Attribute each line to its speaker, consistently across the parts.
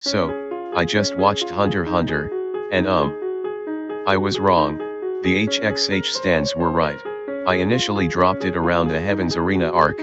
Speaker 1: So, I just watched Hunter x Hunter, and I was wrong. The HXH stands were right. I initially dropped it around the Heaven's Arena arc,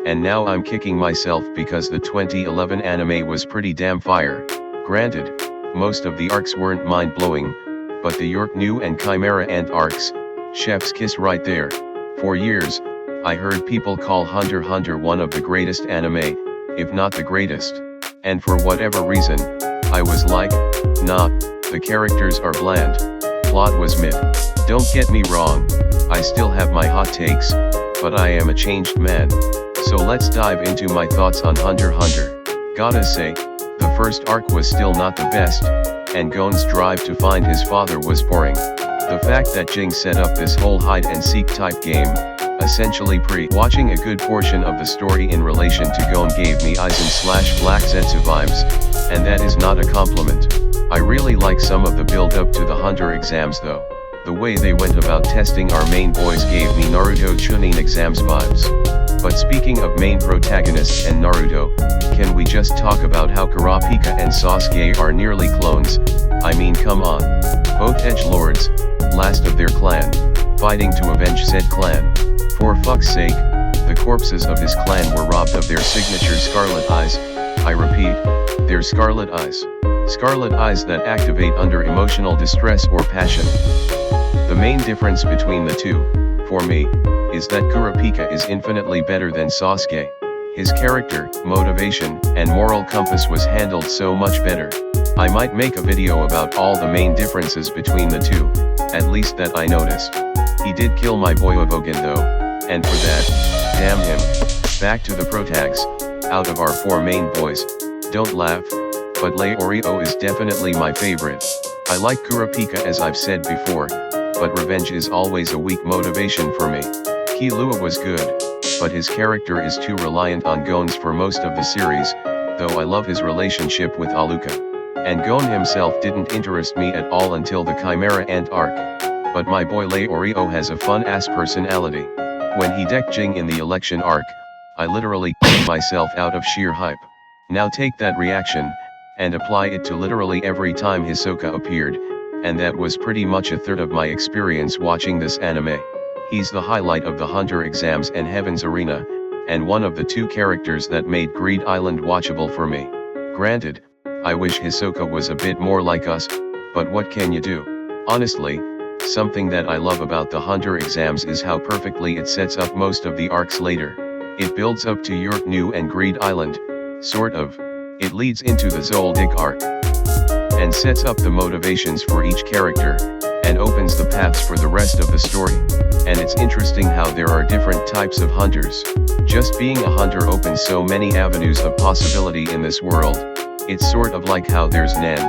Speaker 1: and now I'm kicking myself because the 2011 anime was pretty damn fire. Granted, most of the arcs weren't mind-blowing, but the York New and Chimera Ant arcs, chef's kiss right there. For years, I heard people call Hunter x Hunter one of the greatest anime, if not the greatest. And for whatever reason, I was like, nah, the characters are bland. Plot was mid. Don't get me wrong, I still have my hot takes, but I am a changed man. So let's dive into my thoughts on Hunter x Hunter. Gotta say, the first arc was still not the best, and Gon's drive to find his father was boring. The fact that Jing set up this whole hide-and-seek type game, essentially watching a good portion of the story in relation to Gon gave me Aizen/Black Zetsu vibes, and that is not a compliment. I really like some of the build-up to the Hunter exams though. The way they went about testing our main boys gave me Naruto Chunin exams vibes. But speaking of main protagonists and Naruto, can we just talk about how Kurapika and Sasuke are nearly clones? I mean, come on. Both edgelords, last of their clan, fighting to avenge said clan. For fuck's sake, the corpses of his clan were robbed of their signature scarlet eyes. I repeat, their scarlet eyes. Scarlet eyes that activate under emotional distress or passion. The main difference between the two, for me, is that Kurapika is infinitely better than Sasuke. His character, motivation, and moral compass was handled so much better. I might make a video about all the main differences between the two, at least that I noticed. He did kill my boy Avogan though, and for that, damn him. Back to the protags. Out of our four main boys, don't laugh, but Leorio is definitely my favorite. I like Kurapika as I've said before, but revenge is always a weak motivation for me. Killua was good, but his character is too reliant on Gon's for most of the series, though I love his relationship with Alluka. And Gon himself didn't interest me at all until the Chimera Ant arc. But my boy Leorio has a fun-ass personality. When he decked Jing in the election arc, I literally kicked myself out of sheer hype. Now take that reaction, and apply it to literally every time Hisoka appeared, and that was pretty much a third of my experience watching this anime. He's the highlight of the Hunter exams and Heaven's Arena, and one of the two characters that made Greed Island watchable for me. Granted, I wish Hisoka was a bit more like us, but what can you do? Honestly, something that I love about the Hunter exams is how perfectly it sets up most of the arcs later. It builds up to York New and Greed Island, sort of. It leads into the Zoldyck arc, and sets up the motivations for each character, and opens the paths for the rest of the story. And it's interesting how there are different types of hunters. Just being a hunter opens so many avenues of possibility in this world. It's sort of like how there's Nen,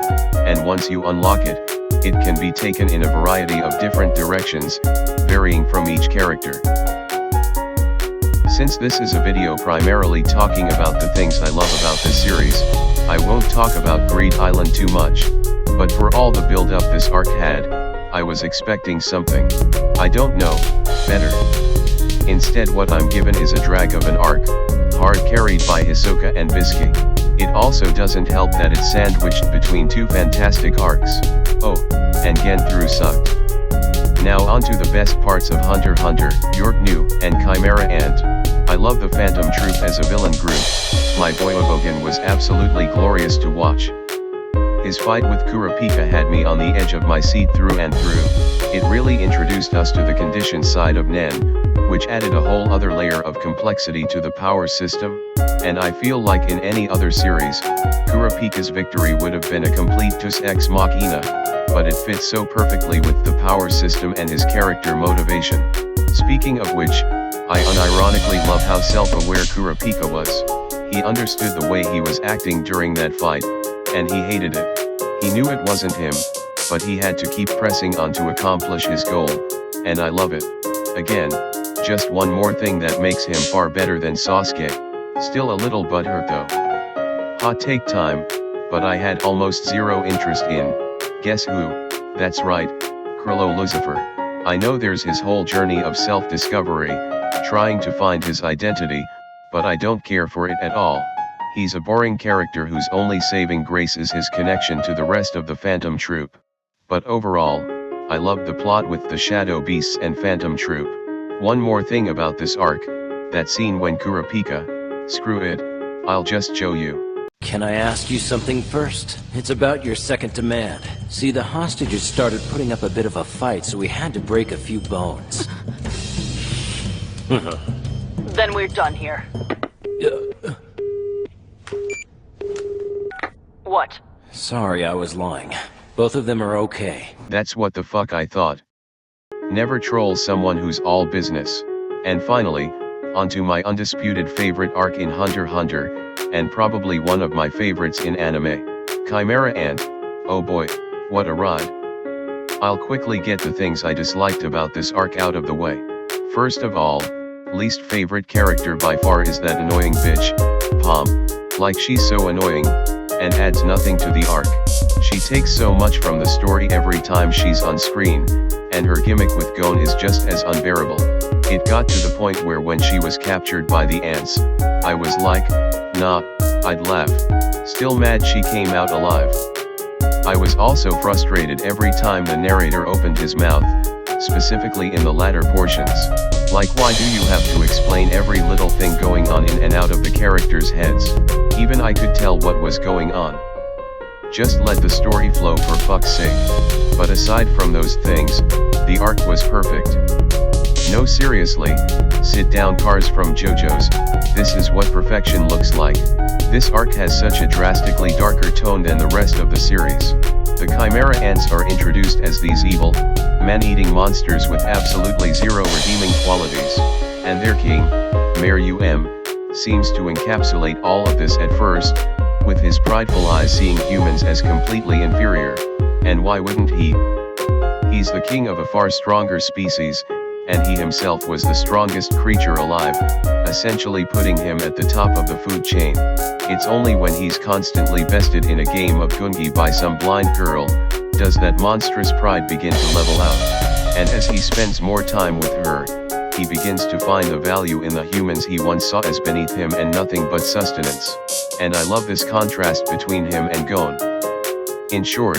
Speaker 1: and once you unlock it, it can be taken in a variety of different directions, varying from each character. Since this is a video primarily talking about the things I love about this series, I won't talk about Greed Island too much. But for all the build up this arc had, I was expecting something, I don't know, better. Instead what I'm given is a drag of an arc, hard carried by Hisoka and Bisky. It also doesn't help that it's sandwiched between two fantastic arcs. Oh, and Genthru sucked. Now onto the best parts of Hunter x Hunter, York New, and Chimera Ant. I love the Phantom Troop as a villain group. My boy Avogan was absolutely glorious to watch. His fight with Kurapika had me on the edge of my seat through and through. It really introduced us to the conditioned side of Nen, which added a whole other layer of complexity to the power system, and I feel like in any other series, Kurapika's victory would have been a complete deus ex machina, but it fits so perfectly with the power system and his character motivation. Speaking of which, I unironically love how self-aware Kurapika was. He understood the way he was acting during that fight, and he hated it. He knew it wasn't him, but he had to keep pressing on to accomplish his goal, and I love it. Again, just one more thing that makes him far better than Sasuke. Still a little butthurt though. Hot take time, but I had almost zero interest in, guess who? That's right, Krillin Lucifer. I know there's his whole journey of self-discovery, trying to find his identity, but I don't care for it at all. He's a boring character whose only saving grace is his connection to the rest of the Phantom Troop. But overall, I loved the plot with the Shadow Beasts and Phantom Troop. One more thing about this arc, that scene when Kurapika, screw it, I'll just show you.
Speaker 2: Can I ask you something first? It's about your second demand. See, the hostages started putting up a bit of a fight, so we had to break a few bones.
Speaker 3: Then we're done here. What?
Speaker 2: Sorry, I was lying. Both of them are okay.
Speaker 1: That's what the fuck I thought. Never troll someone who's all business. And finally, onto my undisputed favorite arc in Hunter x Hunter, and probably one of my favorites in anime. Chimera Ant. Oh boy, what a ride. I'll quickly get the things I disliked about this arc out of the way. First of all, least favorite character by far is that annoying bitch, Palm. Like she's so annoying, and adds nothing to the arc. She takes so much from the story every time she's on screen, and her gimmick with Gon is just as unbearable. It got to the point where when she was captured by the ants, I was like, nah, I'd laugh. Still mad she came out alive. I was also frustrated every time the narrator opened his mouth, specifically in the latter portions. Like, why do you have to explain every little thing going on in and out of the characters' heads? Even I could tell what was going on. Just let the story flow for fuck's sake. But aside from those things, the arc was perfect. No, seriously, sit down cars from JoJo's, this is what perfection looks like. This arc has such a drastically darker tone than the rest of the series. The Chimera Ants are introduced as these evil, man-eating monsters with absolutely zero redeeming qualities, and their king, Mayor seems to encapsulate all of this at first, with his prideful eyes seeing humans as completely inferior. And why wouldn't he? He's the king of a far stronger species, and he himself was the strongest creature alive, essentially putting him at the top of the food chain. It's only when he's constantly bested in a game of Gungi by some blind girl, does that monstrous pride begin to level out. And as he spends more time with her, he begins to find the value in the humans he once saw as beneath him and nothing but sustenance. And I love this contrast between him and Gon. In short,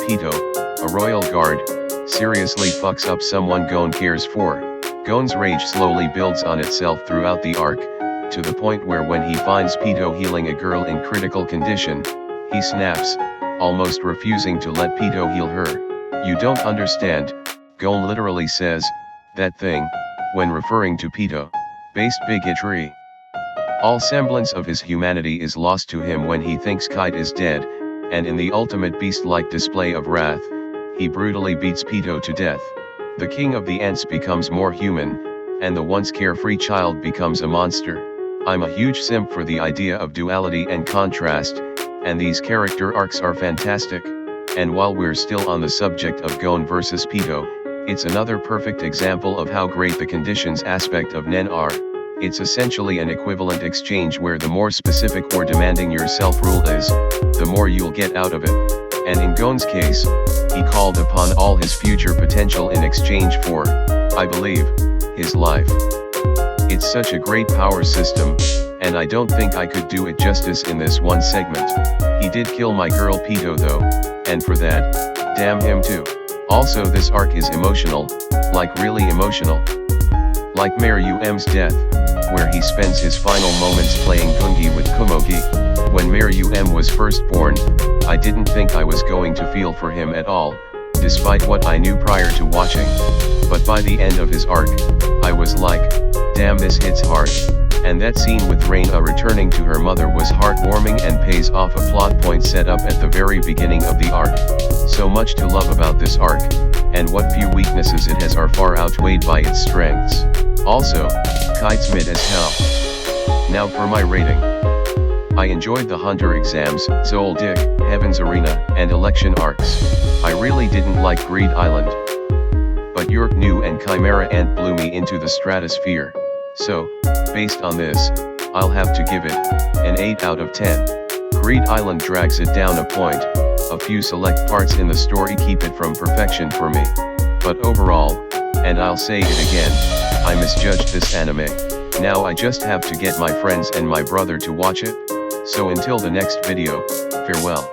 Speaker 1: Pitou, a royal guard, seriously fucks up someone Gon cares for. Gon's rage slowly builds on itself throughout the arc, to the point where when he finds Pitou healing a girl in critical condition, he snaps, almost refusing to let Pitou heal her. You don't understand, Gon literally says, that thing, when referring to Pitou. Based bigotry. All semblance of his humanity is lost to him when he thinks Kite is dead, and in the ultimate beast-like display of wrath, he brutally beats Pitou to death. The king of the ants becomes more human, and the once carefree child becomes a monster. I'm a huge simp for the idea of duality and contrast, and these character arcs are fantastic. And while we're still on the subject of Gon versus Pitou, it's another perfect example of how great the conditions aspect of Nen are. It's essentially an equivalent exchange where the more specific or demanding your self-rule is, the more you'll get out of it. And in Gon's case, he called upon all his future potential in exchange for, I believe, his life. It's such a great power system, and I don't think I could do it justice in this one segment. He did kill my girl Pitou though, and for that, damn him too. Also, this arc is emotional, like really emotional. Like Mayor Um's death, where he spends his final moments playing Gungi with Komogi. When Mayor was first born, I didn't think I was going to feel for him at all, despite what I knew prior to watching. But by the end of his arc, I was like, damn, this hits hard. And that scene with Reina returning to her mother was heartwarming and pays off a plot point set up at the very beginning of the arc. So much to love about this arc, and what few weaknesses it has are far outweighed by its strengths. Also, Kite's mid as hell. Now for my rating. I enjoyed the Hunter exams, Zoldyck, Heaven's Arena, and election arcs. I really didn't like Greed Island. But York New and Chimera Ant blew me into the stratosphere. So, based on this, I'll have to give it an 8 out of 10. Greed Island drags it down a point, a few select parts in the story keep it from perfection for me. But overall, and I'll say it again, I misjudged this anime. Now I just have to get my friends and my brother to watch it. So until the next video, farewell.